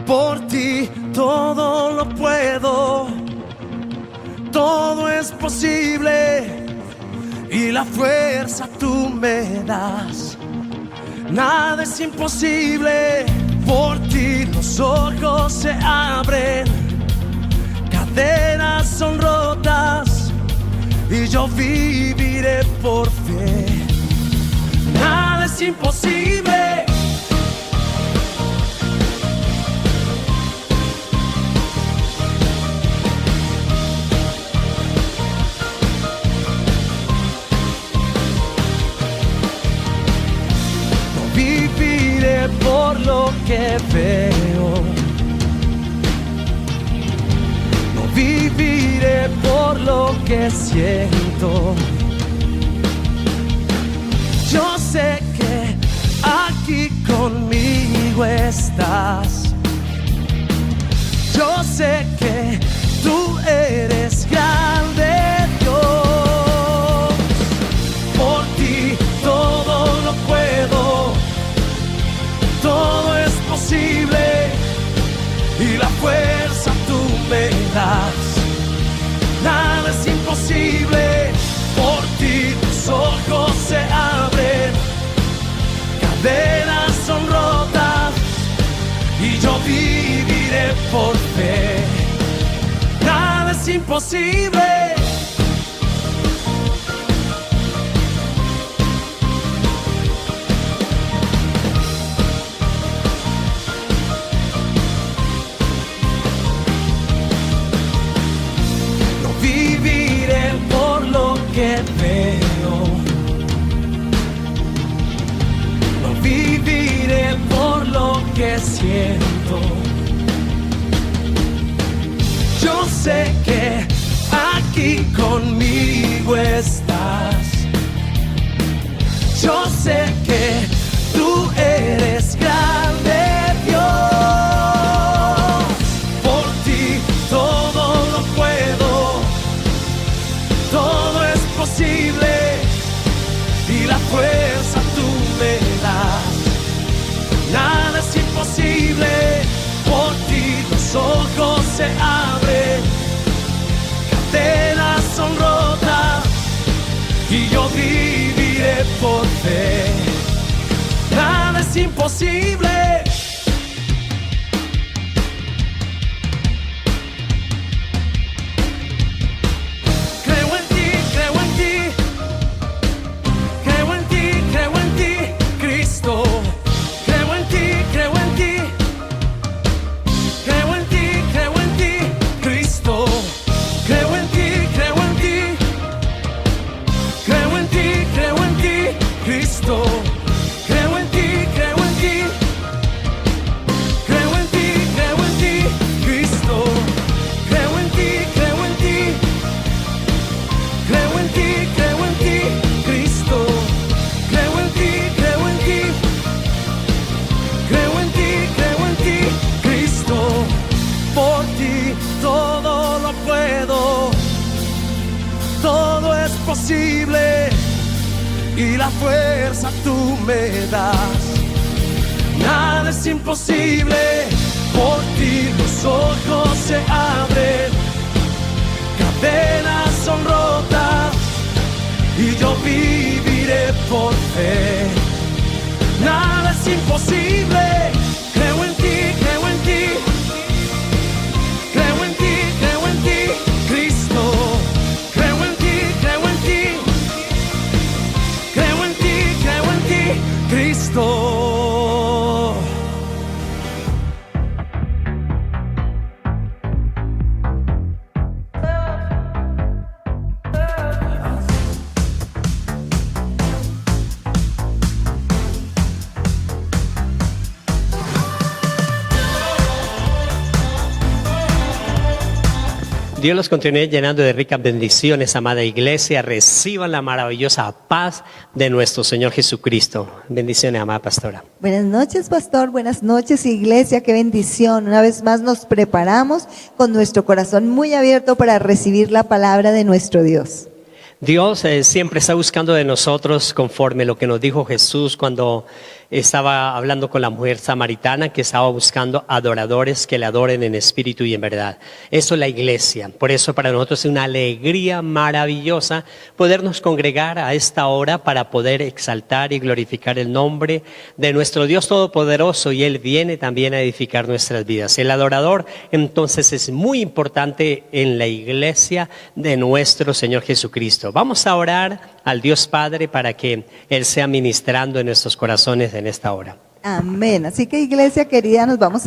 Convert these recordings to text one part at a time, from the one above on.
Por ti todo lo puedo, todo es posible y la fuerza tú me das. Nada es imposible, por ti los ojos se abren, cadenas son rotas y yo viviré por fe. Nada es imposible. No viviré por lo que veo, no viviré por lo que siento. Yo sé que aquí conmigo estás. Yo sé que tú eres grande, Dios. Por ti todo lo puedo, todo es posible y la fuerza tú me das. Nada es imposible, por ti tus ojos se abren, cadenas son rotas y yo viviré por fe. Nada es imposible. No viviré por lo que veo, no viviré por lo que siento. Yo sé que aquí conmigo estás. Yo sé que tú eres grande, Dios. Por ti todo lo puedo, todo es posible y la fuerza tú me das. Nada es imposible, por ti los ojos se abren, cadenas son rotas y yo viviré por fe. Nada es imposible. Creo en ti, creo en ti, creo en ti, creo en ti, Cristo. Creo en ti, creo en ti, creo en ti, creo en ti, Cristo. Creo en ti, creo en ti, creo en ti, creo en ti, Cristo. Creo en ti, creo en ti, creo en ti, creo en ti, Cristo. Creo en ti, creo en ti, creo en ti, creo en ti, Cristo. Creo en ti, creo en ti, creo en ti, creo en ti, Cristo. Por ti todo lo puedo, todo es posible y la fuerza tú me das. Nada es imposible, por ti los ojos se abren, cadenas son rotas y yo viviré por fe. Nada es imposible. Creo en ti, creo en ti, creo en ti, creo en ti, Cristo. Creo en ti, creo en ti, creo en ti, creo en ti, Cristo. Dios los continúe llenando de ricas bendiciones, amada iglesia. Reciban la maravillosa paz de nuestro Señor Jesucristo. Bendiciones, amada pastora. Buenas noches, pastor. Buenas noches, iglesia. Qué bendición. Una vez más nos preparamos con nuestro corazón muy abierto para recibir la palabra de nuestro Dios. Dios siempre está buscando de nosotros conforme lo que nos dijo Jesús cuando estaba hablando con la mujer samaritana que estaba buscando adoradores que le adoren en espíritu y en verdad. Eso es la iglesia. Por eso para nosotros es una alegría maravillosa podernos congregar a esta hora para poder exaltar y glorificar el nombre de nuestro Dios Todopoderoso, y Él viene también a edificar nuestras vidas. El adorador entonces es muy importante en la iglesia de nuestro Señor Jesucristo. Vamos a orar al Dios Padre para que Él sea ministrando en nuestros corazones en esta hora. Amén. Así que, iglesia querida, nos vamos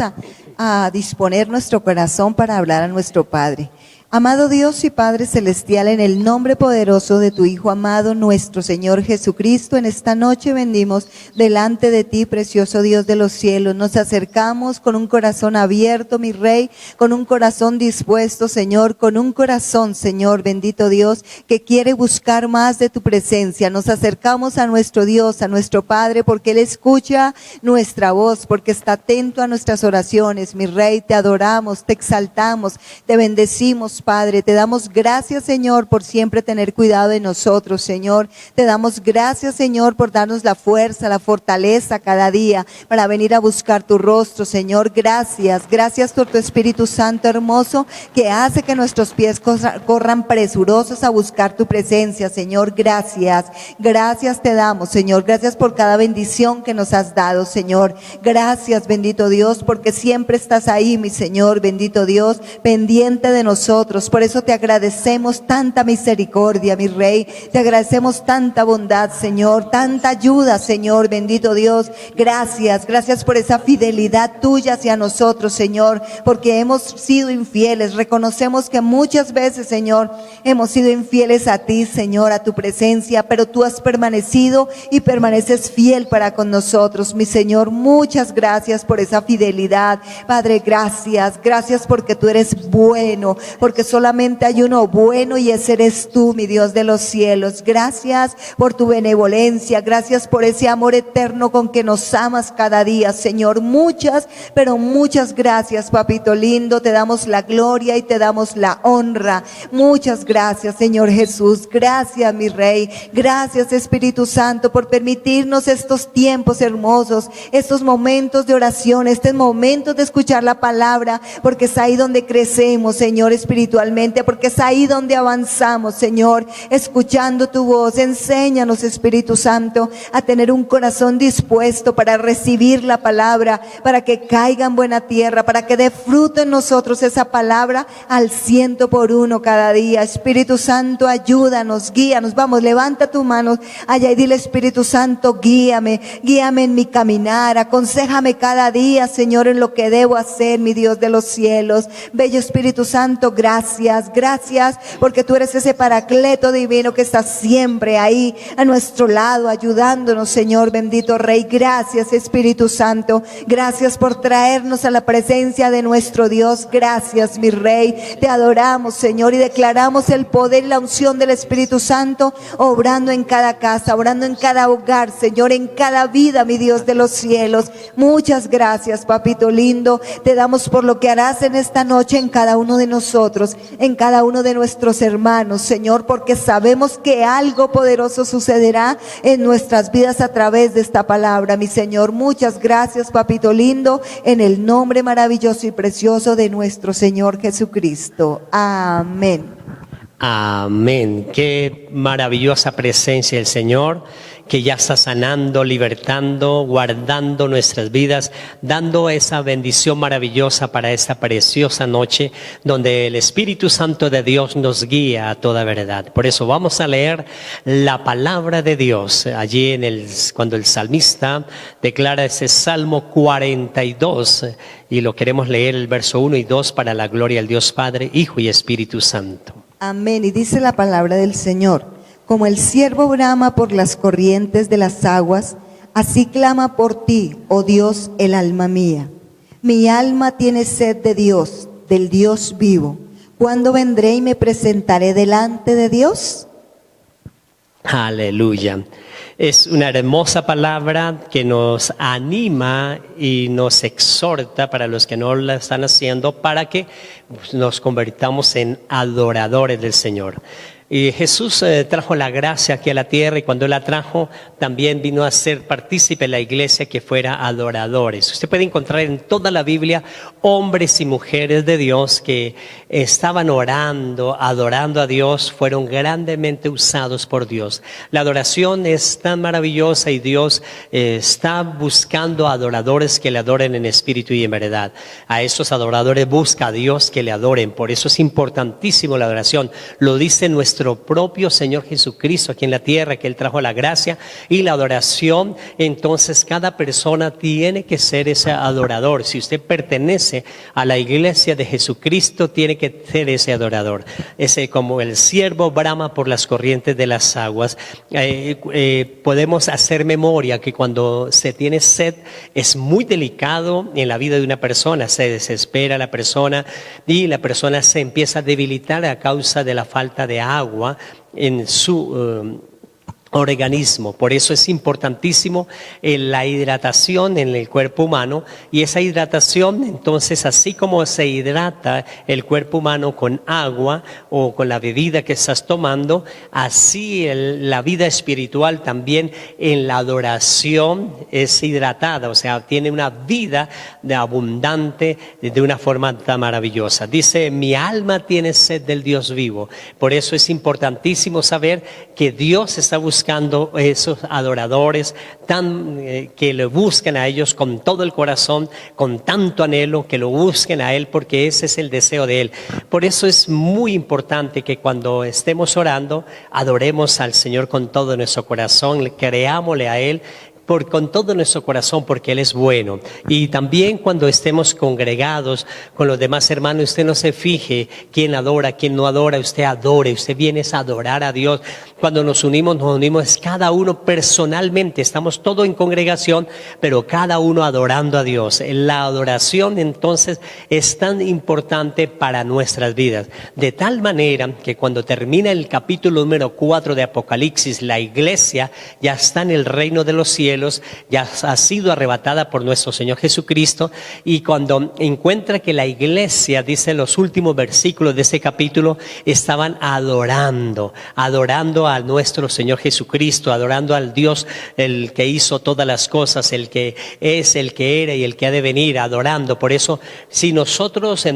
a disponer nuestro corazón para hablar a nuestro Padre. Amado Dios y Padre Celestial, en el nombre poderoso de tu Hijo amado, nuestro Señor Jesucristo, en esta noche venimos delante de ti, precioso Dios de los cielos. Nos acercamos con un corazón abierto, mi Rey, con un corazón dispuesto, Señor, con un corazón, Señor, bendito Dios, que quiere buscar más de tu presencia. Nos acercamos a nuestro Dios, a nuestro Padre, porque Él escucha nuestra voz, porque está atento a nuestras oraciones. Mi Rey, te adoramos, te exaltamos, te bendecimos, Padre. Te damos gracias, Señor, por siempre tener cuidado de nosotros, Señor. Te damos gracias, Señor, por darnos la fuerza, la fortaleza cada día para venir a buscar tu rostro, Señor. Gracias, gracias por tu Espíritu Santo hermoso que hace que nuestros pies corran presurosos a buscar tu presencia, Señor. Gracias, gracias te damos, Señor. Gracias por cada bendición que nos has dado, Señor. Gracias, bendito Dios, porque siempre estás ahí, mi Señor, bendito Dios, pendiente de nosotros. Por eso te agradecemos tanta misericordia, mi Rey. Te agradecemos tanta bondad, Señor, tanta ayuda, Señor, bendito Dios. Gracias, gracias por esa fidelidad tuya hacia nosotros, Señor, porque hemos sido infieles. Reconocemos que muchas veces, Señor, hemos sido infieles a ti, Señor, a tu presencia, pero tú has permanecido y permaneces fiel para con nosotros, mi Señor. Muchas gracias por esa fidelidad, Padre. Gracias, gracias porque tú eres bueno, porque solamente hay uno bueno y ese eres tú, mi Dios de los cielos. Gracias por tu benevolencia, gracias por ese amor eterno con que nos amas cada día, Señor. Muchas, pero muchas gracias, papito lindo. Te damos la gloria y te damos la honra. Muchas gracias, Señor Jesús. Gracias, mi Rey. Gracias, Espíritu Santo, por permitirnos estos tiempos hermosos, estos momentos de oración, estos momentos de escuchar la palabra, porque es ahí donde crecemos, Señor, espiritualmente, porque es ahí donde avanzamos, Señor, escuchando tu voz. Enséñanos, Espíritu Santo, a tener un corazón dispuesto para recibir la palabra, para que caiga en buena tierra, para que dé fruto en nosotros esa palabra al 100% cada día. Espíritu Santo, ayúdanos, guíanos. Vamos, levanta tu mano allá y dile: Espíritu Santo, guíame, guíame en mi caminar, aconséjame cada día, Señor, en lo que debo hacer, mi Dios de los cielos. Bello Espíritu Santo, gracias, gracias, porque tú eres ese paracleto divino que está siempre ahí a nuestro lado, ayudándonos, Señor, bendito Rey. Gracias, Espíritu Santo, gracias por traernos a la presencia de nuestro Dios. Gracias, mi Rey, te adoramos, Señor, y declaramos el poder y la unción del Espíritu Santo obrando en cada casa, obrando en cada hogar, Señor, en cada vida, mi Dios de los cielos. Muchas gracias, papito lindo, te damos por lo que harás en esta noche en cada uno de nosotros, en cada uno de nuestros hermanos, Señor, porque sabemos que algo poderoso sucederá en nuestras vidas a través de esta palabra, mi Señor. Muchas gracias, papito lindo, en el nombre maravilloso y precioso de nuestro Señor Jesucristo. Amén. Amén. Qué maravillosa presencia del Señor, que ya está sanando, libertando, guardando nuestras vidas, dando esa bendición maravillosa para esta preciosa noche, donde el Espíritu Santo de Dios nos guía a toda verdad. Por eso vamos a leer la palabra de Dios allí cuando el salmista declara ese Salmo 42, y lo queremos leer el verso 1 y 2 para la gloria del Dios Padre, Hijo y Espíritu Santo. Amén. Y dice la palabra del Señor: como el ciervo brama por las corrientes de las aguas, así clama por ti, oh Dios, el alma mía. Mi alma tiene sed de Dios, del Dios vivo. ¿Cuándo vendré y me presentaré delante de Dios? Aleluya. Es una hermosa palabra que nos anima y nos exhorta, para los que no la están haciendo, para que nos convirtamos en adoradores del Señor. Y Jesús trajo la gracia aquí a la tierra, y cuando la trajo también vino a ser partícipe en la iglesia que fuera adoradores. Usted puede encontrar en toda la Biblia hombres y mujeres de Dios que estaban orando, adorando a Dios, fueron grandemente usados por Dios. La adoración es tan maravillosa y Dios está buscando adoradores que le adoren en espíritu y en verdad. A esos adoradores busca a Dios que le adoren. Por eso es importantísimo la adoración. Lo dice nuestro propio Señor Jesucristo aquí en la tierra, que Él trajo la gracia y la adoración. Entonces cada persona tiene que ser ese adorador. Si usted pertenece a la iglesia de Jesucristo, tiene que ser ese adorador. Ese, como el siervo brama por las corrientes de las aguas. Podemos hacer memoria que cuando se tiene sed es muy delicado en la vida de una persona. Se desespera la persona y la persona se empieza a debilitar a causa de la falta de agua en su organismo. Por eso es importantísimo la hidratación en el cuerpo humano, y esa hidratación, entonces, así como se hidrata el cuerpo humano con agua o con la bebida que estás tomando, así la vida espiritual también en la adoración es hidratada, o sea, tiene una vida abundante de una forma tan maravillosa. Dice: mi alma tiene sed del Dios vivo. Por eso es importantísimo saber que Dios está buscando esos adoradores que lo busquen a ellos con todo el corazón, con tanto anhelo, que lo busquen a Él, porque ese es el deseo de Él. Por eso es muy importante que cuando estemos orando, adoremos al Señor con todo nuestro corazón, creámosle a Él con todo nuestro corazón, porque Él es bueno. Y también cuando estemos congregados con los demás hermanos, usted no se fije quién adora, quién no adora, usted adore, usted viene a adorar a Dios. Cuando nos unimos cada uno personalmente, estamos todos en congregación, pero cada uno adorando a Dios. La adoración entonces es tan importante para nuestras vidas, de tal manera que cuando termina el capítulo número 4 de Apocalipsis, la iglesia ya está en el reino de los cielos, ya ha sido arrebatada por nuestro Señor Jesucristo, y cuando encuentra que la iglesia, dice los últimos versículos de ese capítulo, estaban adorando a nuestro Señor Jesucristo, adorando al Dios, el que hizo todas las cosas, el que es, el que era y el que ha de venir, adorando. Por eso, si nosotros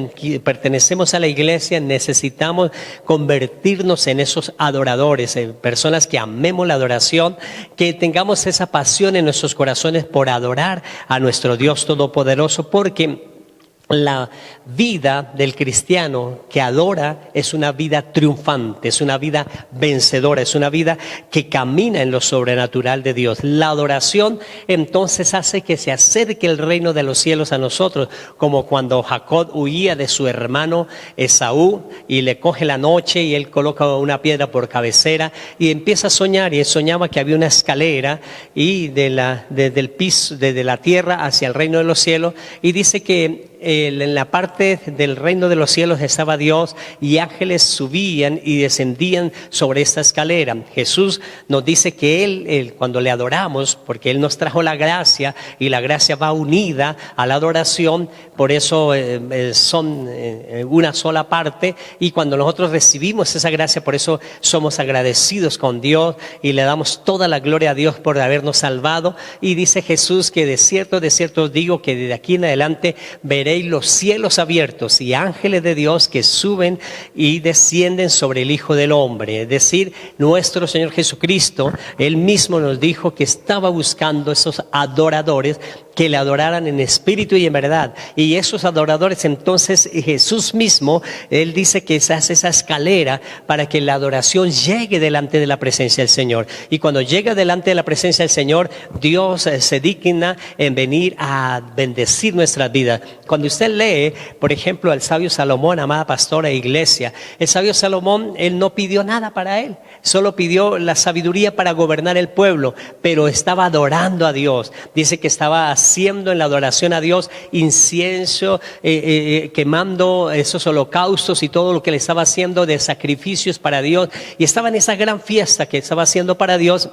pertenecemos a la iglesia, necesitamos convertirnos en esos adoradores, en personas que amemos la adoración, que tengamos esa pasión en nuestros corazones por adorar a nuestro Dios Todopoderoso, porque la vida del cristiano que adora es una vida triunfante, es una vida vencedora, es una vida que camina en lo sobrenatural de Dios. La adoración entonces hace que se acerque el reino de los cielos a nosotros, como cuando Jacob huía de su hermano Esaú y le coge la noche y él coloca una piedra por cabecera y empieza a soñar, y él soñaba que había una escalera y desde el piso, desde la tierra hacia el reino de los cielos, y dice que en la parte del reino de los cielos estaba Dios, y ángeles subían y descendían sobre esta escalera. Jesús nos dice que Él, cuando le adoramos, porque Él nos trajo la gracia, y la gracia va unida a la adoración, por eso son una sola parte, y cuando nosotros recibimos esa gracia, por eso somos agradecidos con Dios y le damos toda la gloria a Dios por habernos salvado. Y dice Jesús que de cierto os digo que desde aquí en adelante veréis los cielos abiertos y ángeles de Dios que suben y descienden sobre el Hijo del Hombre. Es decir, nuestro Señor Jesucristo, Él mismo nos dijo que estaba buscando esos adoradores que le adoraran en espíritu y en verdad. Y esos adoradores, entonces Jesús mismo, Él dice que se hace esa escalera para que la adoración llegue delante de la presencia del Señor. Y cuando llega delante de la presencia del Señor, Dios se digna en venir a bendecir nuestras vidas. Cuando usted lee, por ejemplo, al sabio Salomón, amada pastora e iglesia, el sabio Salomón, él no pidió nada para él, solo pidió la sabiduría para gobernar el pueblo, pero estaba adorando a Dios. Dice que estaba haciendo en la adoración a Dios incienso, quemando esos holocaustos y todo lo que le estaba haciendo de sacrificios para Dios, y estaba en esa gran fiesta que estaba haciendo para Dios.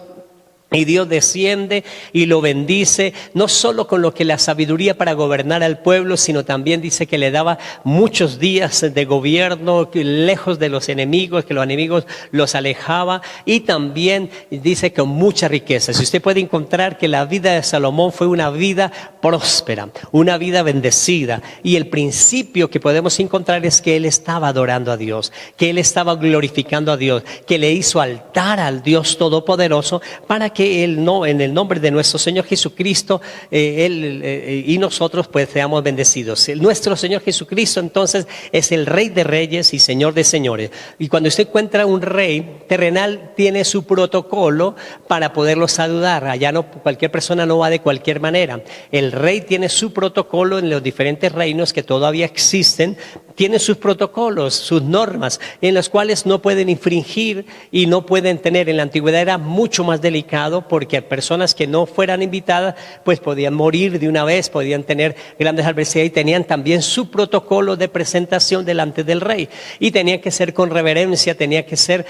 Y Dios desciende y lo bendice, no solo con lo que la sabiduría para gobernar al pueblo, sino también dice que le daba muchos días de gobierno lejos de los enemigos, que los enemigos los alejaba, y también dice con mucha riqueza. Si usted puede encontrar que la vida de Salomón fue una vida próspera, una vida bendecida, y el principio que podemos encontrar es que él estaba adorando a Dios, que él estaba glorificando a Dios, que le hizo altar al Dios Todopoderoso para que él no, en el nombre de nuestro Señor Jesucristo, y nosotros pues seamos bendecidos. Nuestro Señor Jesucristo entonces es el Rey de Reyes y Señor de Señores. Y cuando usted encuentra un rey terrenal, tiene su protocolo para poderlo saludar. Allá no, cualquier persona no va de cualquier manera. El rey tiene su protocolo en los diferentes reinos que todavía existen. Tienen sus protocolos, sus normas, en las cuales no pueden infringir y no pueden tener. En la antigüedad era mucho más delicado porque personas que no fueran invitadas pues podían morir de una vez, podían tener grandes adversidades, y tenían también su protocolo de presentación delante del rey. Y tenía que ser con reverencia, tenía que ser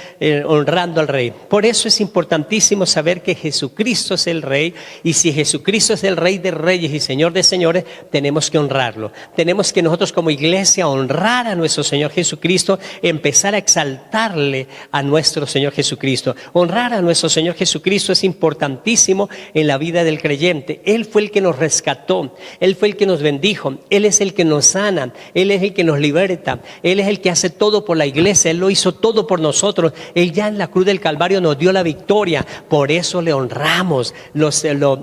honrando al rey. Por eso es importantísimo saber que Jesucristo es el Rey, y si Jesucristo es el Rey de Reyes y Señor de Señores, tenemos que honrarlo. Tenemos que nosotros como iglesia honrar a nuestro Señor Jesucristo, empezar a exaltarle a nuestro Señor Jesucristo. Honrar a nuestro Señor Jesucristo es importantísimo en la vida del creyente. Él fue el que nos rescató, Él fue el que nos bendijo, Él es el que nos sana, Él es el que nos liberta, Él es el que hace todo por la iglesia, Él lo hizo todo por nosotros. Él ya en la cruz del Calvario nos dio la victoria, por eso le honramos.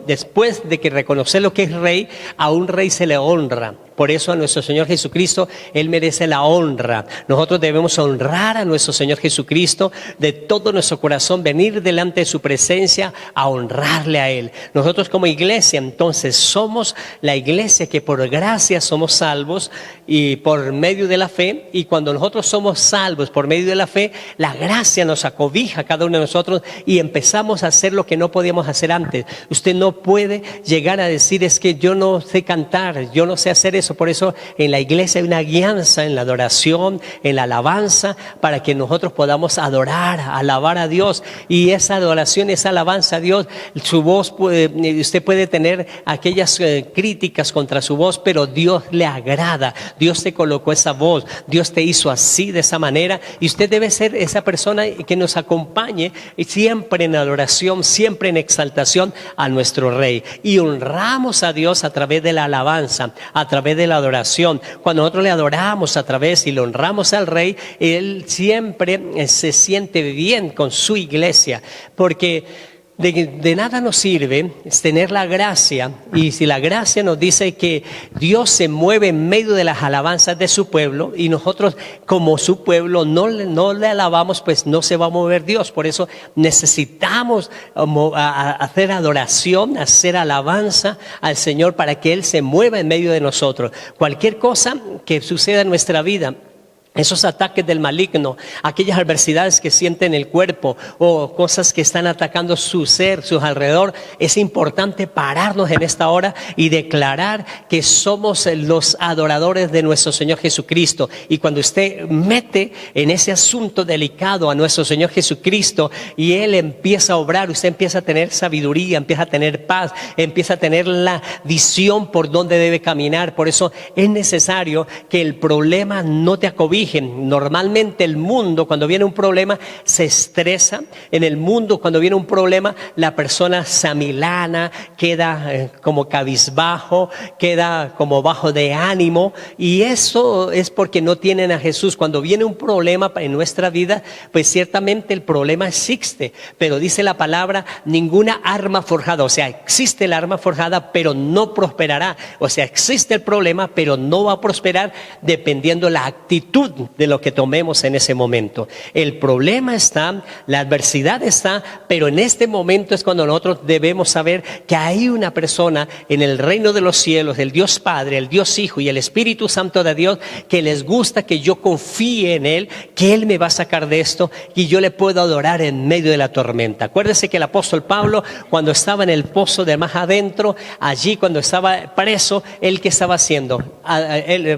Después de que reconocer lo que es Rey, a un Rey se le honra. Por eso a nuestro Señor Jesucristo, Él merece la honra. Nosotros debemos honrar a nuestro Señor Jesucristo de todo nuestro corazón, venir delante de su presencia a honrarle a Él. Nosotros como iglesia, entonces, somos la iglesia que por gracia somos salvos y por medio de la fe. Y cuando nosotros somos salvos por medio de la fe, la gracia nos acobija a cada uno de nosotros y empezamos a hacer lo que no podíamos hacer antes. Usted no puede llegar a decir, es que yo no sé cantar, yo no sé hacer eso. Por eso en la iglesia hay una guianza en la adoración, en la alabanza, para que nosotros podamos adorar, alabar a Dios. Y esa adoración, esa alabanza a Dios, su voz usted puede tener aquellas críticas contra su voz, pero Dios le agrada. Dios te colocó esa voz, Dios te hizo así, de esa manera, y usted debe ser esa persona que nos acompañe siempre en adoración, siempre en exaltación a nuestro Rey. Y honramos a Dios a través de la alabanza, a través de la adoración. Cuando nosotros le adoramos a través y le honramos al Rey, Él siempre se siente bien con su iglesia, porque de nada nos sirve tener la gracia, y si la gracia nos dice que Dios se mueve en medio de las alabanzas de su pueblo, y nosotros como su pueblo no le alabamos, pues no se va a mover Dios. Por eso necesitamos hacer adoración, hacer alabanza al Señor para que Él se mueva en medio de nosotros. Cualquier cosa que suceda en nuestra vida, esos ataques del maligno, aquellas adversidades que siente en el cuerpo o cosas que están atacando su ser, su alrededor, es importante pararnos en esta hora y declarar que somos los adoradores de nuestro Señor Jesucristo. Y cuando usted mete en ese asunto delicado a nuestro Señor Jesucristo y Él empieza a obrar, usted empieza a tener sabiduría, empieza a tener paz, empieza a tener la visión por dónde debe caminar. Por eso es necesario que el problema no te acobije. Normalmente el mundo, cuando viene un problema, se estresa. En el mundo, cuando viene un problema, la persona se amilana, queda como cabizbajo, queda como bajo de ánimo, y eso es porque no tienen a Jesús. Cuando viene un problema en nuestra vida, pues ciertamente el problema existe, pero dice la palabra, ninguna arma forjada, o sea, existe el arma forjada, pero no prosperará. O sea, existe el problema, pero no va a prosperar dependiendo la actitud de lo que tomemos en ese momento. El problema está, la adversidad está, pero en este momento es cuando nosotros debemos saber que hay una persona en el reino de los cielos, el Dios Padre, el Dios Hijo y el Espíritu Santo de Dios, que les gusta que yo confíe en Él, que Él me va a sacar de esto y yo le puedo adorar en medio de la tormenta. Acuérdese que el apóstol Pablo, cuando estaba en el pozo de más adentro, allí cuando estaba preso, ¿él qué estaba haciendo?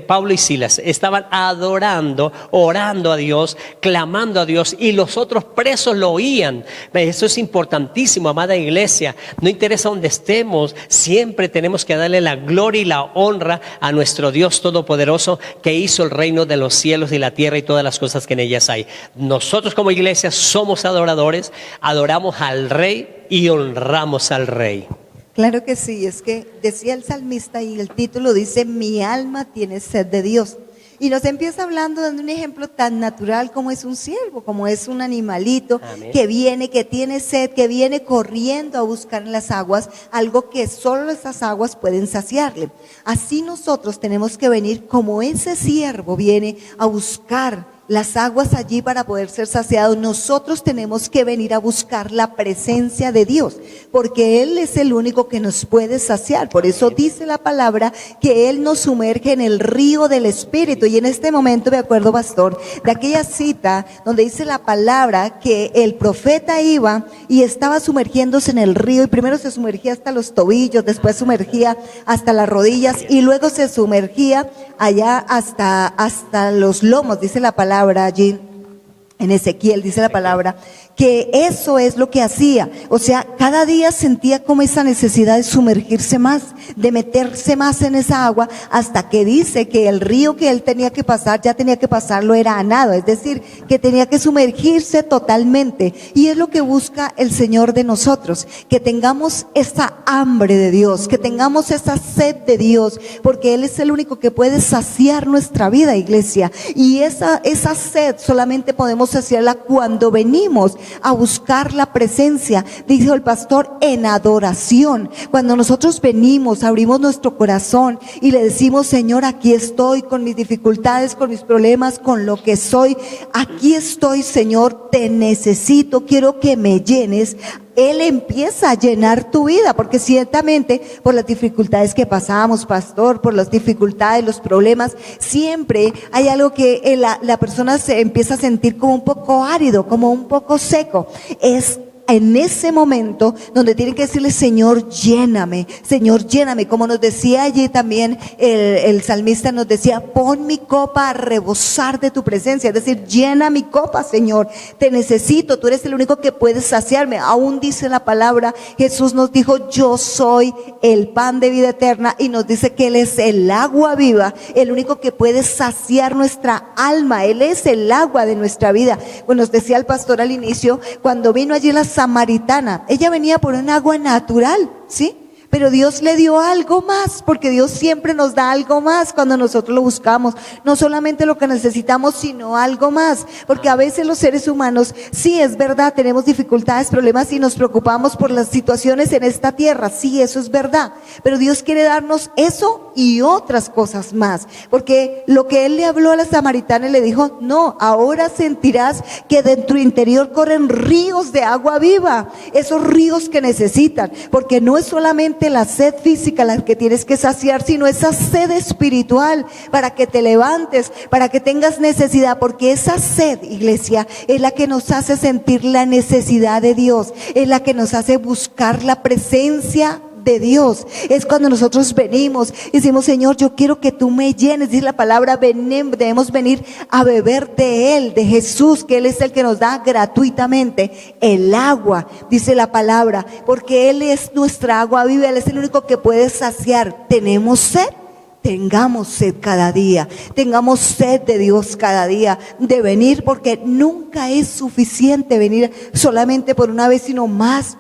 Pablo y Silas estaban adorando cantando, orando a Dios, clamando a Dios, y los otros presos lo oían. Eso es importantísimo, amada iglesia. No interesa dónde estemos, siempre tenemos que darle la gloria y la honra a nuestro Dios todopoderoso, que hizo el reino de los cielos y la tierra y todas las cosas que en ellas hay. Nosotros como iglesia somos adoradores, adoramos al Rey y honramos al Rey. Claro que sí, es que decía el salmista y el título dice, mi alma tiene sed de Dios. Y nos empieza hablando, dando un ejemplo tan natural como es un ciervo, como es un animalito. Amén. Que viene, que tiene sed, que viene corriendo a buscar en las aguas algo que solo esas aguas pueden saciarle. Así nosotros tenemos que venir como ese ciervo viene a buscar las aguas allí para poder ser saciados. Nosotros tenemos que venir a buscar la presencia de Dios, porque Él es el único que nos puede saciar. Por eso dice la palabra que Él nos sumerge en el río del Espíritu. Y en este momento me acuerdo, pastor, de aquella cita donde dice la palabra que el profeta iba y estaba sumergiéndose en el río, y primero se sumergía hasta los tobillos, después sumergía hasta las rodillas y luego se sumergía allá hasta los lomos, dice la palabra allí en Ezequiel, dice la palabra, que eso es lo que hacía. O sea, cada día sentía como esa necesidad de sumergirse más, de meterse más en esa agua, hasta que dice que el río que él tenía que pasar, ya tenía que pasarlo era a nado, es decir, que tenía que sumergirse totalmente. Y es lo que busca el Señor de nosotros, que tengamos esa hambre de Dios, que tengamos esa sed de Dios, porque Él es el único que puede saciar nuestra vida, iglesia. Y esa sed solamente podemos saciarla cuando venimos a buscar la presencia, dijo el pastor, en adoración. Cuando nosotros venimos, abrimos nuestro corazón y le decimos, Señor, aquí estoy con mis dificultades, con mis problemas, con lo que soy, aquí estoy, Señor, te necesito, quiero que me llenes. Él empieza a llenar tu vida, porque ciertamente por las dificultades que pasamos, pastor, por las dificultades, los problemas, siempre hay algo que la persona se empieza a sentir como un poco árido, como un poco seco. Es en ese momento donde tienen que decirle, Señor, lléname, como nos decía allí también el salmista, nos decía, pon mi copa a rebosar de tu presencia, es decir, llena mi copa, Señor, te necesito, tú eres el único que puedes saciarme. Aún dice la palabra, Jesús nos dijo, yo soy el pan de vida eterna, y nos dice que Él es el agua viva, el único que puede saciar nuestra alma, Él es el agua de nuestra vida. Bueno, nos decía el pastor al inicio, cuando vino allí la samaritana, ella venía por un agua natural, ¿sí? Pero Dios le dio algo más, porque Dios siempre nos da algo más cuando nosotros lo buscamos. No solamente lo que necesitamos, sino algo más. Porque a veces los seres humanos, sí, es verdad, tenemos dificultades, problemas y nos preocupamos por las situaciones en esta tierra. Sí, eso es verdad. Pero Dios quiere darnos eso y otras cosas más. Porque lo que Él le habló a la samaritana, le dijo, no, ahora sentirás que de tu interior corren ríos de agua viva. Esos ríos que necesitan. Porque no es solamente la sed física la que tienes que saciar, sino esa sed espiritual, para que te levantes, para que tengas necesidad, porque esa sed, iglesia, es la que nos hace sentir la necesidad de Dios, es la que nos hace buscar la presencia de Dios. Es cuando nosotros venimos y decimos, Señor, yo quiero que tú me llenes. Dice la palabra, debemos venir a beber de Él, de Jesús, que Él es el que nos da gratuitamente el agua, dice la palabra, porque Él es nuestra agua viva, Él es el único que puede saciar. ¿Tenemos sed? Tengamos sed cada día, tengamos sed de Dios cada día, de venir, porque nunca es suficiente venir solamente por una vez, sino más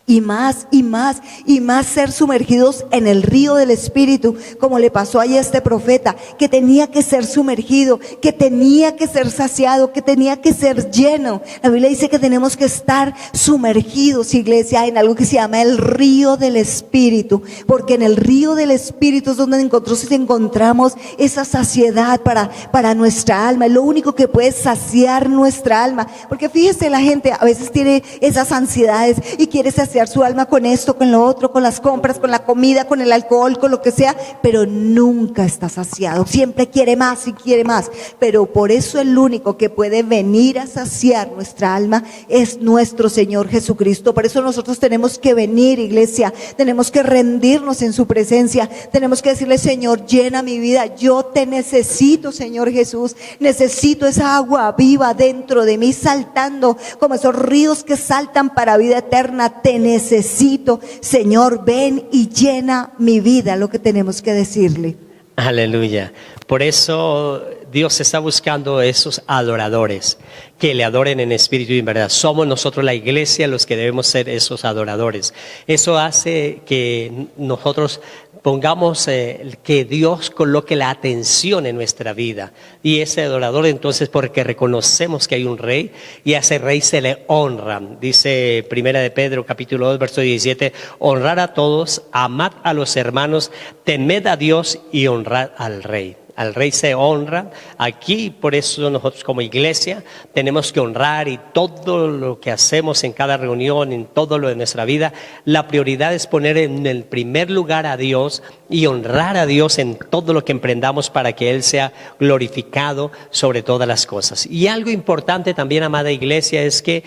y más y más y más, ser sumergidos en el río del Espíritu, como le pasó ahí a este profeta, que tenía que ser sumergido, que tenía que ser saciado, que tenía que ser lleno. La Biblia dice que tenemos que estar sumergidos, iglesia, en algo que se llama el río del Espíritu, porque en el río del Espíritu es donde nosotros encontramos esa saciedad para nuestra alma. Es lo único que puede saciar nuestra alma, porque fíjese, la gente a veces tiene esas ansiedades y quiere saciar saciar su alma con esto, con lo otro, con las compras, con la comida, con el alcohol, con lo que sea, pero nunca está saciado, siempre quiere más y quiere más. Pero por eso el único que puede venir a saciar nuestra alma es nuestro Señor Jesucristo. Por eso nosotros tenemos que venir, iglesia, tenemos que rendirnos en su presencia, tenemos que decirle: Señor, llena mi vida, yo te necesito, Señor Jesús, necesito esa agua viva dentro de mí, saltando como esos ríos que saltan para vida eterna. Te necesito, Señor, ven y llena mi vida, lo que tenemos que decirle. Aleluya. Por eso Dios está buscando esos adoradores que le adoren en espíritu y en verdad. Somos nosotros, la iglesia, los que debemos ser esos adoradores. Eso hace que nosotros pongamos que Dios coloque la atención en nuestra vida. Y ese adorador, entonces, porque reconocemos que hay un rey y a ese rey se le honra. Dice Primera de Pedro, capítulo 2, verso 17: honrar a todos, amad a los hermanos, temed a Dios y honrad al rey. Al rey se honra aquí, por eso nosotros como iglesia tenemos que honrar, y todo lo que hacemos en cada reunión, en todo lo de nuestra vida, la prioridad es poner en el primer lugar a Dios y honrar a Dios en todo lo que emprendamos para que Él sea glorificado sobre todas las cosas. Y algo importante también, amada iglesia, es que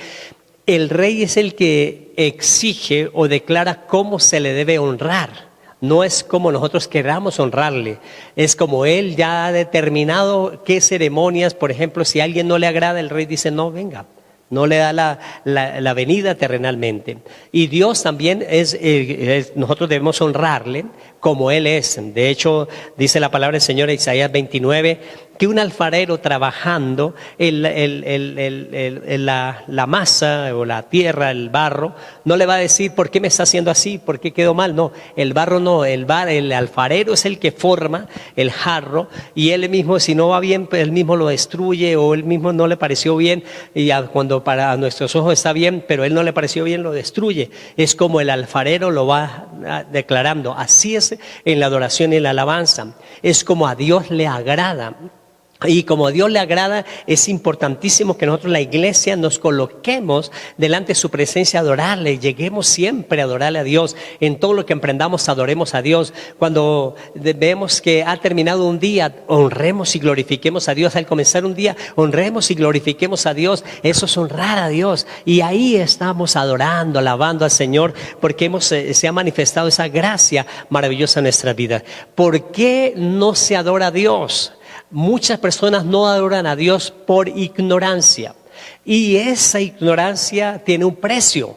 el rey es el que exige o declara cómo se le debe honrar. No es como nosotros queramos honrarle, es como Él ya ha determinado qué ceremonias. Por ejemplo, si a alguien no le agrada, el rey dice: no, venga, no le da la venida terrenalmente. Y Dios también nosotros debemos honrarle como Él es. De hecho, dice la palabra del Señor en Isaías 29, que un alfarero trabajando la masa o la tierra, el barro, no le va a decir: ¿por qué me está haciendo así? ¿Por qué quedó mal? No, el barro no, el alfarero es el que forma el jarro, y él mismo, si no va bien, pues él mismo lo destruye, o él mismo no le pareció bien, y cuando para nuestros ojos está bien, pero él no le pareció bien, lo destruye. Es como el alfarero lo va declarando. Así es en la adoración y en la alabanza, es como a Dios le agrada. Y como a Dios le agrada, es importantísimo que nosotros, la iglesia, nos coloquemos delante de su presencia a adorarle. Lleguemos siempre a adorarle a Dios. En todo lo que emprendamos, adoremos a Dios. Cuando vemos que ha terminado un día, honremos y glorifiquemos a Dios. Al comenzar un día, honremos y glorifiquemos a Dios. Eso es honrar a Dios. Y ahí estamos adorando, alabando al Señor, porque se ha manifestado esa gracia maravillosa en nuestra vida. ¿Por qué no se adora a Dios? Muchas personas no adoran a Dios por ignorancia, y esa ignorancia tiene un precio,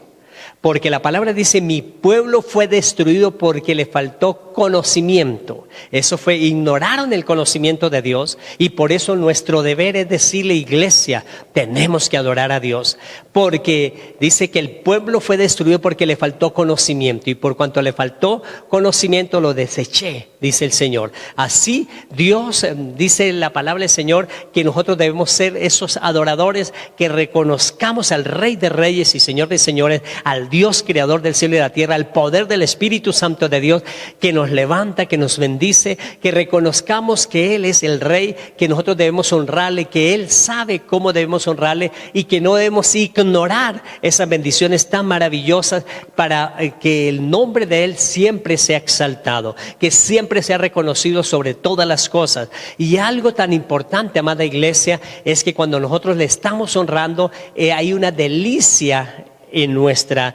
porque la palabra dice: mi pueblo fue destruido porque le faltó conocimiento. Eso fue, ignoraron el conocimiento de Dios, y por eso nuestro deber es decirle: iglesia, tenemos que adorar a Dios, porque dice que el pueblo fue destruido porque le faltó conocimiento, y por cuanto le faltó conocimiento lo deseché, dice el Señor. Así Dios, dice la palabra del Señor, que nosotros debemos ser esos adoradores que reconozcamos al Rey de Reyes y Señor de Señores, al Dios creador del cielo y de la tierra, al poder del Espíritu Santo de Dios que nos levanta, que nos bendice, que reconozcamos que Él es el Rey, que nosotros debemos honrarle, que Él sabe cómo debemos honrarle, y que no debemos ignorar esas bendiciones tan maravillosas, para que el nombre de Él siempre sea exaltado, que siempre sea reconocido sobre todas las cosas. Y algo tan importante, amada iglesia, es que cuando nosotros le estamos honrando, hay una delicia en nuestra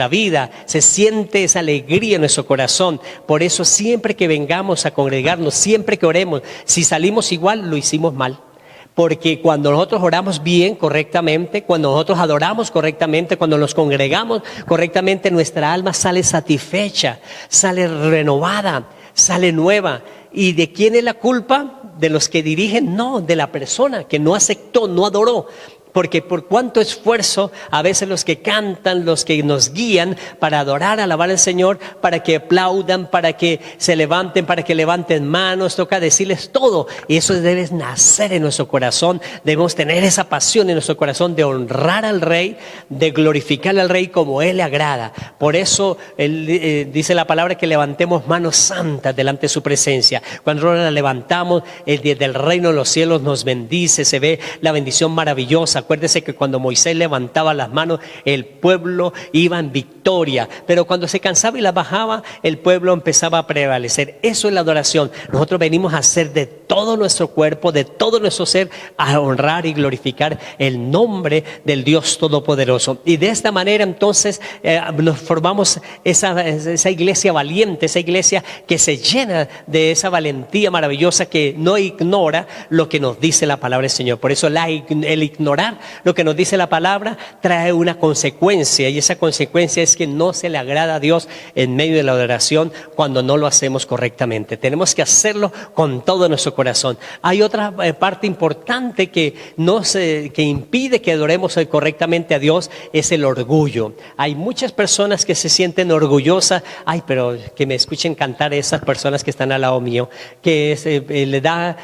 vida, se siente esa alegría en nuestro corazón. Por eso siempre que vengamos a congregarnos, siempre que oremos, si salimos igual, lo hicimos mal. Porque cuando nosotros oramos bien, correctamente, cuando nosotros adoramos correctamente, cuando nos congregamos correctamente, nuestra alma sale satisfecha, sale renovada, sale nueva. ¿Y de quién es la culpa? ¿De los que dirigen? No, de la persona que no aceptó, no adoró. Porque por cuánto esfuerzo, a veces los que cantan, los que nos guían para adorar, alabar al Señor, para que aplaudan, para que se levanten, para que levanten manos, toca decirles todo. Y eso debe nacer en nuestro corazón. Debemos tener esa pasión en nuestro corazón de honrar al Rey, de glorificar al Rey como Él le agrada. Por eso dice la palabra que levantemos manos santas delante de su presencia. Cuando la levantamos, desde el reino de los cielos nos bendice, se ve la bendición maravillosa. Acuérdese que cuando Moisés levantaba las manos, el pueblo iba en victoria. Pero cuando se cansaba y las bajaba, el pueblo empezaba a prevalecer. Eso es la adoración. Nosotros venimos a hacer de todo nuestro cuerpo, de todo nuestro ser, a honrar y glorificar el nombre del Dios Todopoderoso. Y de esta manera entonces nos formamos esa iglesia valiente, esa iglesia que se llena de esa valentía maravillosa, que no ignora lo que nos dice la palabra del Señor. Por eso el ignorar lo que nos dice la palabra trae una consecuencia, y esa consecuencia es que no se le agrada a Dios en medio de la adoración cuando no lo hacemos correctamente. Tenemos que hacerlo con todo nuestro corazón. Hay otra parte importante que impide que adoremos correctamente a Dios, es el orgullo. Hay muchas personas que se sienten orgullosas. Ay, pero que me escuchen cantar esas personas que están al lado mío, que le da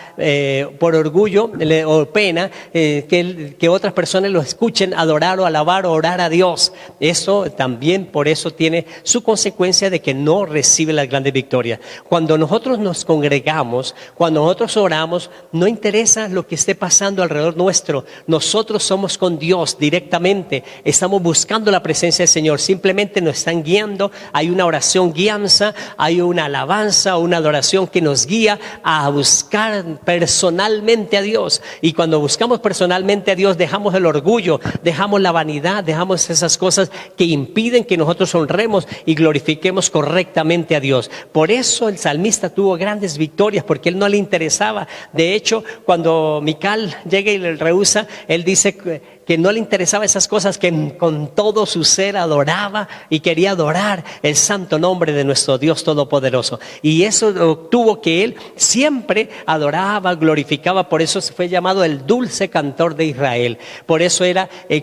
por orgullo o pena que otras personas lo escuchen adorar o alabar o orar a Dios. Eso también, por eso tiene su consecuencia de que no recibe las grandes victorias. Cuando nosotros nos congregamos, cuando nosotros oramos, no interesa lo que esté pasando alrededor nuestro. Nosotros somos con Dios directamente. Estamos buscando la presencia del Señor. Simplemente nos están guiando. Hay una oración guianza, hay una alabanza, una adoración que nos guía a buscar personalmente a Dios. Y cuando buscamos personalmente a Dios, dejamos el orgullo, dejamos la vanidad, dejamos esas cosas que impiden que nosotros honremos y glorifiquemos correctamente a Dios. Por eso el salmista tuvo grandes victorias, porque él no le interesaba. De hecho, cuando Mical llega y le rehúsa, él dice que no le interesaba esas cosas, que con todo su ser adoraba y quería adorar el santo nombre de nuestro Dios Todopoderoso. Y eso tuvo que él siempre adoraba, glorificaba. Por eso fue llamado el dulce cantor de Israel. Por eso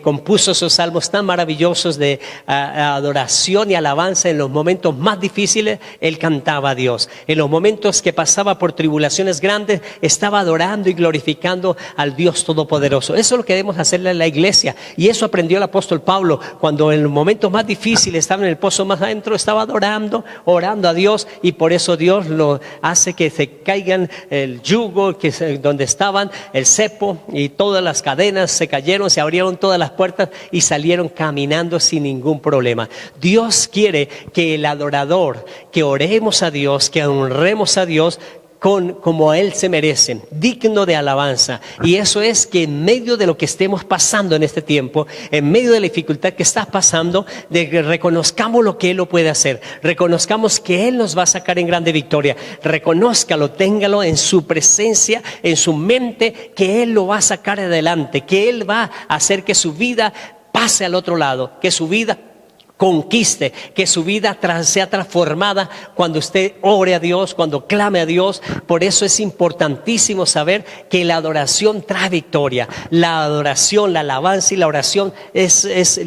compuso esos salmos tan maravillosos de adoración y alabanza. En los momentos más difíciles él cantaba a Dios. En los momentos que pasaba por tribulaciones grandes, estaba adorando y glorificando al Dios Todopoderoso. Eso es lo que debemos hacerle a la iglesia, y eso aprendió el apóstol Pablo. Cuando en los momentos más difíciles estaba en el pozo más adentro, estaba adorando, orando a Dios, y por eso Dios lo hace que se caigan el yugo donde estaban, el cepo y todas las cadenas se cayeron, se abrieron todas las puertas y salieron caminando sin ningún problema. Dios quiere que el adorador, que oremos a Dios, que honremos a Dios como a Él se merecen, digno de alabanza. Y eso es que en medio de lo que estemos pasando en este tiempo, en medio de la dificultad que está pasando, de que reconozcamos lo que Él lo puede hacer, reconozcamos que Él nos va a sacar en grande victoria. Reconózcalo, téngalo en su presencia, en su mente, que Él lo va a sacar adelante, que Él va a hacer que su vida pase al otro lado, que su vida conquiste, que su vida sea transformada cuando usted ore a Dios, cuando clame a Dios. Por eso es importantísimo saber que la adoración trae victoria. La adoración, la alabanza y la oración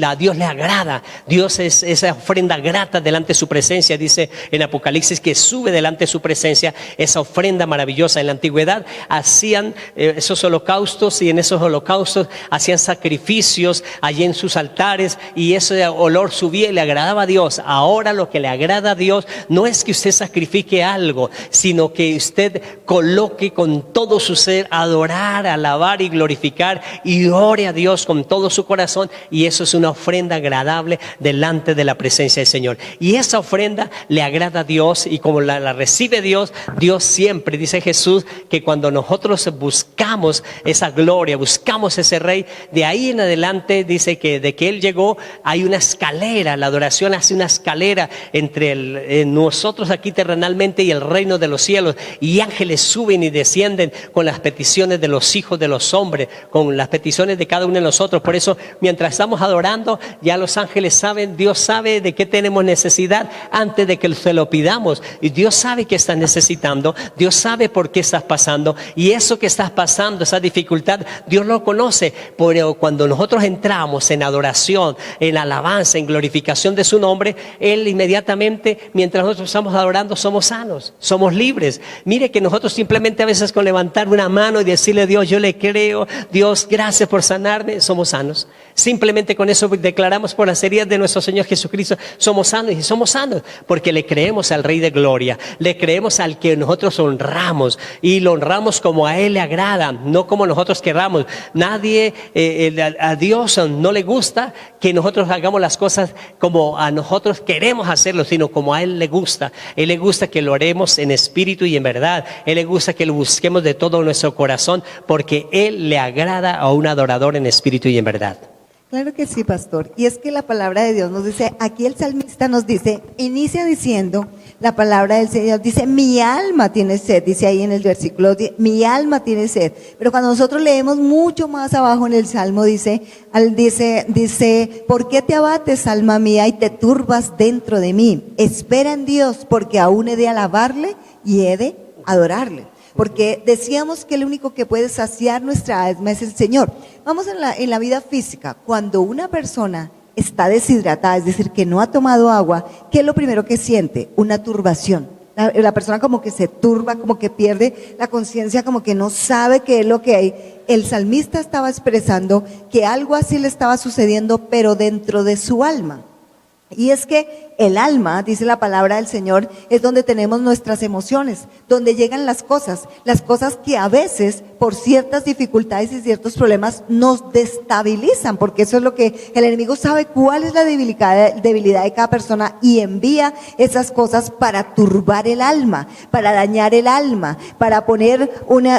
a Dios le agrada. Dios es esa ofrenda grata delante de su presencia. Dice en Apocalipsis que sube delante de su presencia esa ofrenda maravillosa. En la antigüedad hacían esos holocaustos, y en esos holocaustos hacían sacrificios allí en sus altares, y ese olor subía y le agradaba a Dios. Ahora lo que le agrada a Dios no es que usted sacrifique algo, sino que usted coloque con todo su ser, adorar, alabar y glorificar, y ore a Dios con todo su corazón. Y eso es una ofrenda agradable delante de la presencia del Señor. Y esa ofrenda le agrada a Dios, y como la recibe Dios, Dios siempre, dice Jesús, que cuando nosotros buscamos esa gloria, buscamos ese Rey, de ahí en adelante dice que de que Él llegó hay una escalera. La adoración hace una escalera entre nosotros aquí terrenalmente y el reino de los cielos, y ángeles suben y descienden con las peticiones de los hijos de los hombres, con las peticiones de cada uno de nosotros. Por eso, mientras estamos adorando, ya los ángeles saben, Dios sabe de qué tenemos necesidad antes de que se lo pidamos, y Dios sabe que estás necesitando, Dios sabe por qué estás pasando, y eso que estás pasando, esa dificultad, Dios lo conoce. Pero cuando nosotros entramos en adoración, en alabanza, en glorificación, glorificación de su nombre, Él inmediatamente, mientras nosotros estamos adorando, somos sanos, somos libres. Mire que nosotros simplemente a veces con levantar una mano y decirle a Dios, yo le creo, Dios, gracias por sanarme, somos sanos. Simplemente con eso declaramos por las heridas de nuestro Señor Jesucristo, somos sanos, y somos sanos porque le creemos al Rey de Gloria, le creemos al que nosotros honramos, y lo honramos como a Él le agrada, no como nosotros queramos. Nadie, a Dios no le gusta que nosotros hagamos las cosas como a nosotros queremos hacerlo, sino como a Él le gusta. Él le gusta que lo haremos en espíritu y en verdad. Él le gusta que lo busquemos de todo nuestro corazón, porque Él le agrada a un adorador en espíritu y en verdad. Claro que sí, pastor. Y es que la palabra de Dios nos dice, aquí el salmista nos dice, inicia diciendo, la palabra del Señor dice, mi alma tiene sed, dice ahí en el versículo, mi alma tiene sed. Pero cuando nosotros leemos mucho más abajo en el Salmo, dice, ¿por qué te abates, alma mía, y te turbas dentro de mí? Espera en Dios, porque aún he de alabarle y he de adorarle. Porque decíamos que el único que puede saciar nuestra alma es el Señor. Vamos en la vida física, cuando una persona está deshidratada, es decir, que no ha tomado agua, ¿qué es lo primero que siente? Una turbación. La persona como que se turba, como que pierde la conciencia, como que no sabe qué es lo que hay. El salmista estaba expresando que algo así le estaba sucediendo, pero dentro de su alma. Y es que el alma, dice la palabra del Señor, es donde tenemos nuestras emociones, donde llegan las cosas que a veces por ciertas dificultades y ciertos problemas nos destabilizan, porque eso es lo que el enemigo sabe, cuál es la debilidad de cada persona, y envía esas cosas para turbar el alma, para dañar el alma, para poner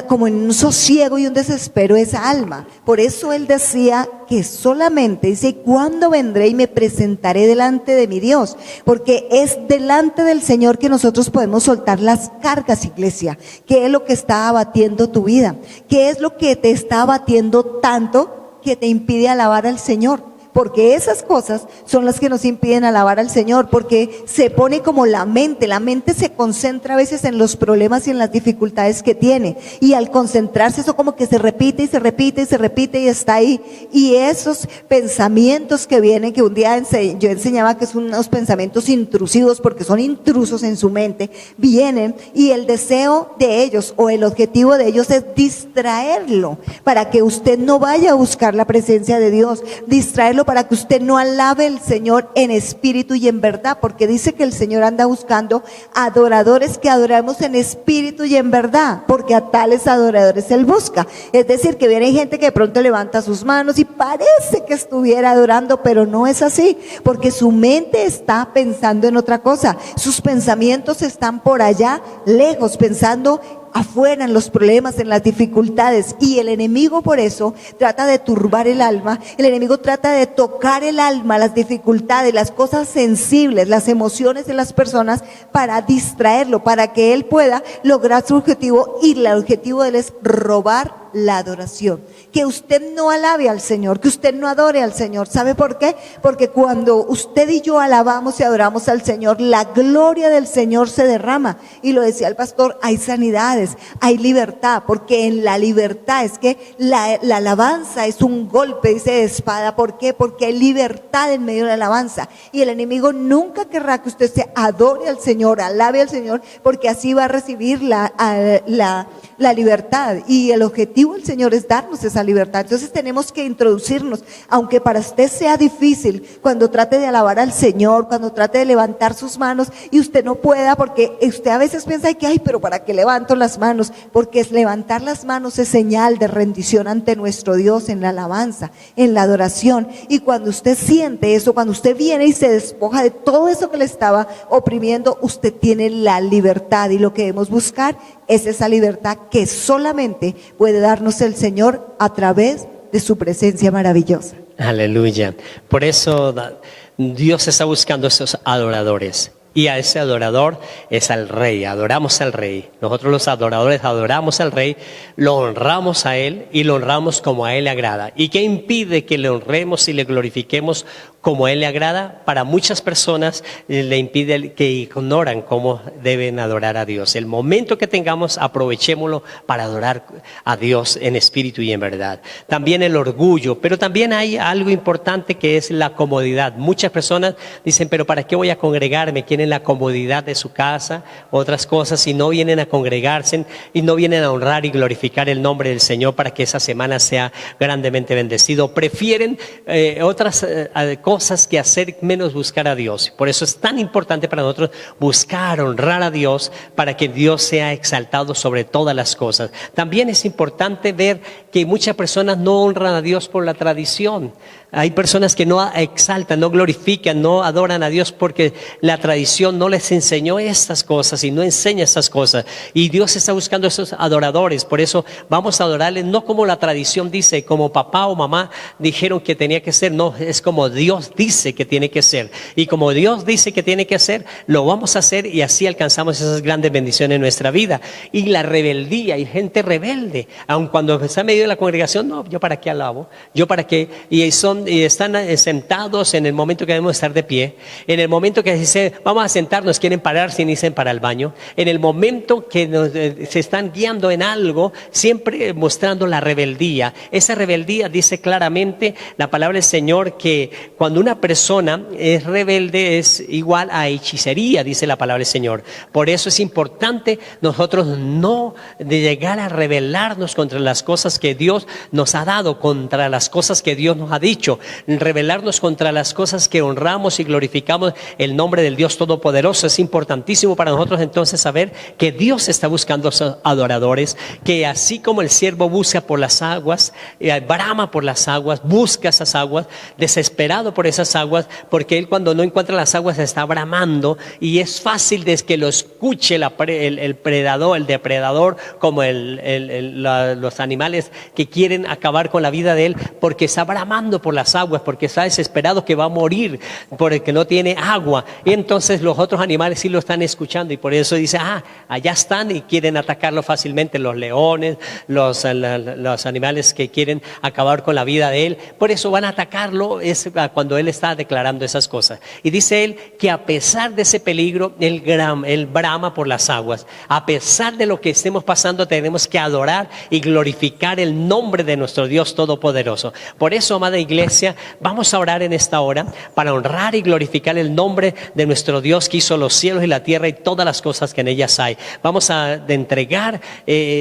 como en un sosiego y un desespero esa alma. Por eso él decía que solamente, dice, ¿cuándo vendré y me presentaré delante de mi Dios? Porque es delante del Señor que nosotros podemos soltar las cargas, iglesia. ¿Qué es lo que está abatiendo tu vida? ¿Qué es lo que te está abatiendo tanto que te impide alabar al Señor? Porque esas cosas son las que nos impiden alabar al Señor, porque se pone como la mente se concentra a veces en los problemas y en las dificultades que tiene, y al concentrarse eso como que se repite y se repite y se repite y está ahí, y esos pensamientos que vienen, que un día yo enseñaba que son unos pensamientos intrusivos, porque son intrusos en su mente, vienen, y el deseo de ellos o el objetivo de ellos es distraerlo, para que usted no vaya a buscar la presencia de Dios, distraerlo para que usted no alabe al Señor en espíritu y en verdad, porque dice que el Señor anda buscando adoradores que adoramos en espíritu y en verdad, porque a tales adoradores Él busca. Es decir, que viene gente que de pronto levanta sus manos y parece que estuviera adorando, pero no es así, porque su mente está pensando en otra cosa, sus pensamientos están por allá lejos, pensando afuera en los problemas, en las dificultades, y el enemigo por eso trata de turbar el alma, el enemigo trata de tocar el alma, las dificultades, las cosas sensibles, las emociones de las personas, para distraerlo, para que él pueda lograr su objetivo, y el objetivo de él es robar la adoración, que usted no alabe al Señor, que usted no adore al Señor. ¿Sabe por qué? Porque cuando usted y yo alabamos y adoramos al Señor, la gloria del Señor se derrama, y lo decía el pastor, hay sanidades, hay libertad, porque en la libertad es que la alabanza es un golpe, dice, de espada. ¿Por qué? Porque hay libertad en medio de la alabanza, y el enemigo nunca querrá que usted se adore al Señor, alabe al Señor, porque así va a recibir la libertad, y el objetivo del Señor es darnos esa libertad. Entonces tenemos que introducirnos, aunque para usted sea difícil, cuando trate de alabar al Señor, cuando trate de levantar sus manos y usted no pueda, porque usted a veces piensa que, pero ¿para qué levanto las manos? Porque levantar las manos es señal de rendición ante nuestro Dios en la alabanza, en la adoración, y cuando usted siente eso, cuando usted viene y se despoja de todo eso que le estaba oprimiendo, usted tiene la libertad, y lo que debemos buscar es esa libertad que solamente puede darnos el Señor a través de su presencia maravillosa. Aleluya. Por eso Dios está buscando esos adoradores Y a ese adorador es al Rey, adoramos al Rey. Nosotros los adoradores adoramos al Rey, lo honramos a Él y lo honramos como a Él le agrada. ¿Y qué impide que le honremos y le glorifiquemos como a Él le agrada? Para muchas personas le impide que ignoran cómo deben adorar a Dios. El momento que tengamos, aprovechémoslo para adorar a Dios en espíritu y en verdad. También el orgullo, pero también hay algo importante que es la comodidad. Muchas personas dicen, pero ¿para qué voy a congregarme? Quieren la comodidad de su casa, otras cosas, y no vienen a congregarse y no vienen a honrar y glorificar el nombre del Señor para que esa semana sea grandemente bendecido. Prefieren otras cosas que hacer menos buscar a Dios. Por eso es tan importante para nosotros buscar, honrar a Dios para que Dios sea exaltado sobre todas las cosas. También es importante ver que muchas personas no honran a Dios por la tradición. Hay personas que no exaltan, no glorifican, no adoran a Dios porque la tradición no les enseñó estas cosas y no enseña estas cosas. Y Dios está buscando esos adoradores. Por eso vamos a adorarle no como la tradición dice, como papá o mamá dijeron que tenía que ser. No, es como Dios dice que tiene que ser. Y como Dios dice que tiene que ser, lo vamos a hacer y así alcanzamos esas grandes bendiciones en nuestra vida. Y la rebeldía, hay gente rebelde. Aun cuando está en medio de la congregación, no, yo para qué alabo, yo para qué. Y están sentados en el momento que debemos estar de pie. En el momento que dice, vamos a sentarnos, quieren pararse y dicen para el baño. En el momento que se están guiando en algo, siempre mostrando la rebeldía. Esa rebeldía dice claramente la palabra del Señor que cuando una persona es rebelde es igual a hechicería, dice la palabra del Señor. Por eso es importante nosotros no de llegar a rebelarnos contra las cosas que Dios nos ha dado, contra las cosas que Dios nos ha dicho, rebelarnos contra las cosas que honramos y glorificamos el nombre del Dios Todopoderoso. Es importantísimo para nosotros entonces saber que Dios está buscando a sus adoradores, que así como el siervo busca por las aguas, brama por las aguas, busca esas aguas, desesperado por esas aguas, porque él cuando no encuentra las aguas está bramando y es fácil de que lo escuche el predador, el depredador, como los animales que quieren acabar con la vida de él, porque está bramando por las aguas, porque está desesperado que va a morir, porque no tiene agua. Y entonces los otros animales sí lo están escuchando y por eso dice, allá están y quieren atacarlo fácilmente, los leones, los animales que quieren acabar con la vida de él. Por eso van a atacarlo cuando él está declarando esas cosas. Y dice él que a pesar de ese peligro, él brama por las aguas. A pesar de lo que estemos pasando, tenemos que adorar y glorificar el nombre de nuestro Dios Todopoderoso. Por eso, amada iglesia, vamos a orar en esta hora para honrar y glorificar el nombre de nuestro Dios que hizo los cielos y la tierra y todas las cosas que en ellas hay. Vamos a entregar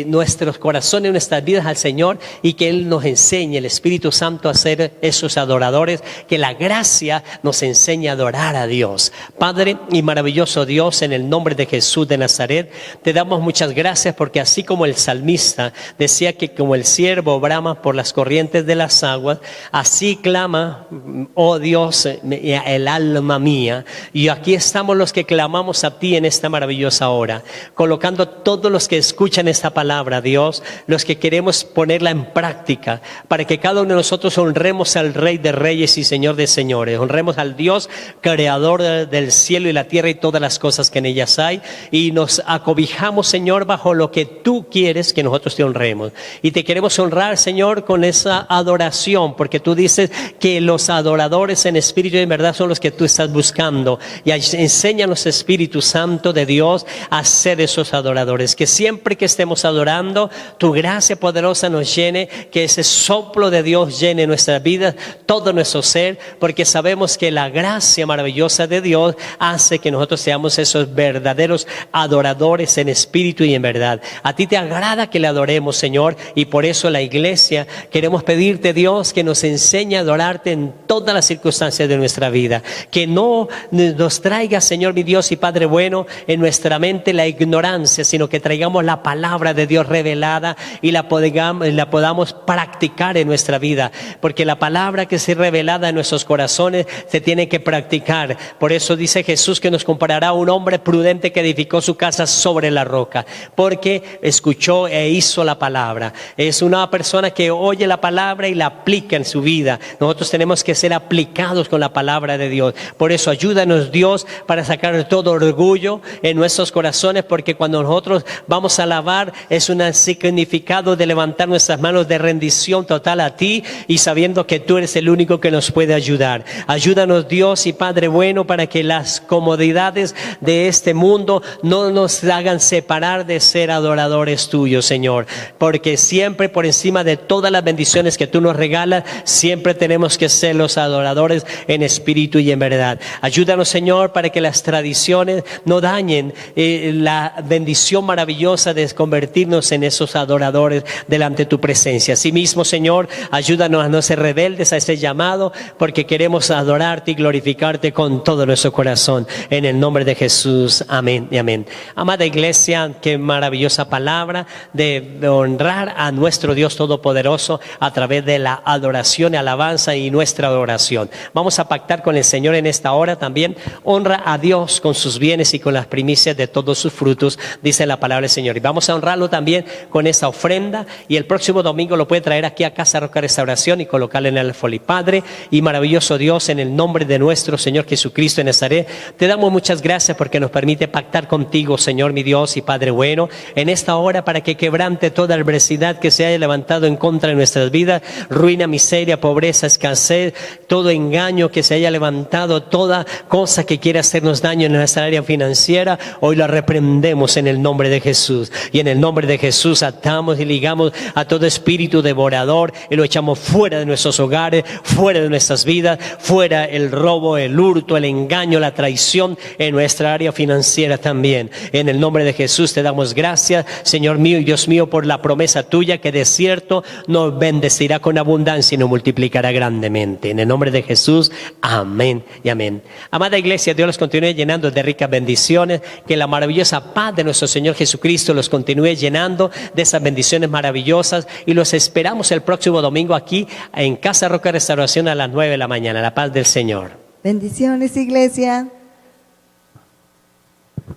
nuestros corazones, nuestras vidas al Señor y que Él nos enseñe, el Espíritu Santo, a ser esos adoradores, que la gracia nos enseñe a adorar a Dios. Padre y maravilloso Dios, en el nombre de Jesús de Nazaret, te damos muchas gracias porque así como el salmista decía que como el siervo brama por las corrientes de las aguas, así clama, oh Dios, el alma mía. Y aquí estamos los que clamamos a ti en esta maravillosa hora, colocando todos los que escuchan esta palabra, Dios, los que queremos ponerla en práctica, para que cada uno de nosotros honremos al Rey de Reyes y Señor de Señores, honremos al Dios creador del cielo y la tierra y todas las cosas que en ellas hay, y nos acobijamos, Señor, bajo lo que tú quieres que nosotros te honremos. Y te queremos honrar, Señor, con esa adoración, porque tú dices que los adoradores en espíritu y en verdad son los que tú estás buscando. Y enséñanos, Espíritu Santo de Dios, a ser esos adoradores, que siempre que estemos adorando, tu gracia poderosa nos llene, que ese soplo de Dios llene nuestra vida, todo nuestro ser, porque sabemos que la gracia maravillosa de Dios hace que nosotros seamos esos verdaderos adoradores en espíritu y en verdad. A ti te agrada que le adoremos, Señor, y por eso la iglesia queremos pedirte, Dios, que nos enseñe a adorarte en todas las circunstancias de nuestra vida, que no nos traiga, Señor mi Dios y Padre bueno, en nuestra mente la ignorancia, sino que traigamos la palabra de Dios revelada y la podamos practicar en nuestra vida, porque la palabra que se revelada en nuestros corazones se tiene que practicar. Por eso dice Jesús que nos comparará a un hombre prudente que edificó su casa sobre la roca, porque escuchó e hizo la palabra. Es una persona que oye la palabra y la aplica en su vida. Nosotros tenemos que ser aplicados con la palabra de Dios. Por eso ayúdanos, Dios, para sacar todo orgullo en nuestros corazones, porque cuando nosotros vamos a alabar es un significado de levantar nuestras manos de rendición total a ti y sabiendo que tú eres el único que nos puede ayudar. Ayúdanos, Dios y Padre bueno, para que las comodidades de este mundo no nos hagan separar de ser adoradores tuyos, Señor, porque siempre por encima de todas las bendiciones que tú nos regalas, siempre tenemos que ser los adoradores en espíritu y en verdad. Ayúdanos, Señor, para que las tradiciones no dañen la bendición maravillosa de convertirnos en esos adoradores delante de tu presencia. Asimismo, Señor, ayúdanos a no ser rebeldes a ese llamado, porque queremos adorarte y glorificarte con todo nuestro corazón. En el nombre de Jesús, amén y amén. Amada iglesia, qué maravillosa palabra de honrar a nuestro Dios Todopoderoso a través de la adoración y alabanza y nuestra adoración. Vamos a pactar con el Señor en esta hora también. Honra a Dios con sus bienes y con las primicias de todos sus frutos, dice la palabra del Señor. Y vamos a honrarlo también con esa ofrenda, y el próximo domingo lo puede traer aquí a Casa Roca Restauración y colocarle en el alfolí. Padre y maravilloso Dios, en el nombre de nuestro Señor Jesucristo de Nazaret, te damos muchas gracias porque nos permite pactar contigo, Señor mi Dios y Padre bueno, en esta hora, para que quebrante toda adversidad que se haya levantado en contra de nuestras vidas, ruina, miseria, pobreza, escasez, todo engaño que se haya levantado, toda cosa que quiera hacernos daño en nuestra área financiera, hoy la reprendemos en el nombre de Jesús. Y en el nombre de Jesús atamos y ligamos a todo espíritu devorador y lo echamos fuera de nuestros hogares, fuera de nuestras vidas, fuera el robo, el hurto, el engaño, la traición en nuestra área financiera también. En el nombre de Jesús te damos gracias, Señor mío y Dios mío, por la promesa tuya que de cierto nos bendecirá con abundancia y nos multiplicará grandemente. En el nombre de Jesús, amén y amén. Amada iglesia, Dios los continúe llenando de ricas bendiciones, que la maravillosa paz de nuestro Señor Jesucristo los continúe llenando de esas bendiciones maravillosas, y los esperamos el próximo domingo aquí en Casa Roca Restauración a las 9 de la mañana. La paz del Señor. Bendiciones, iglesia.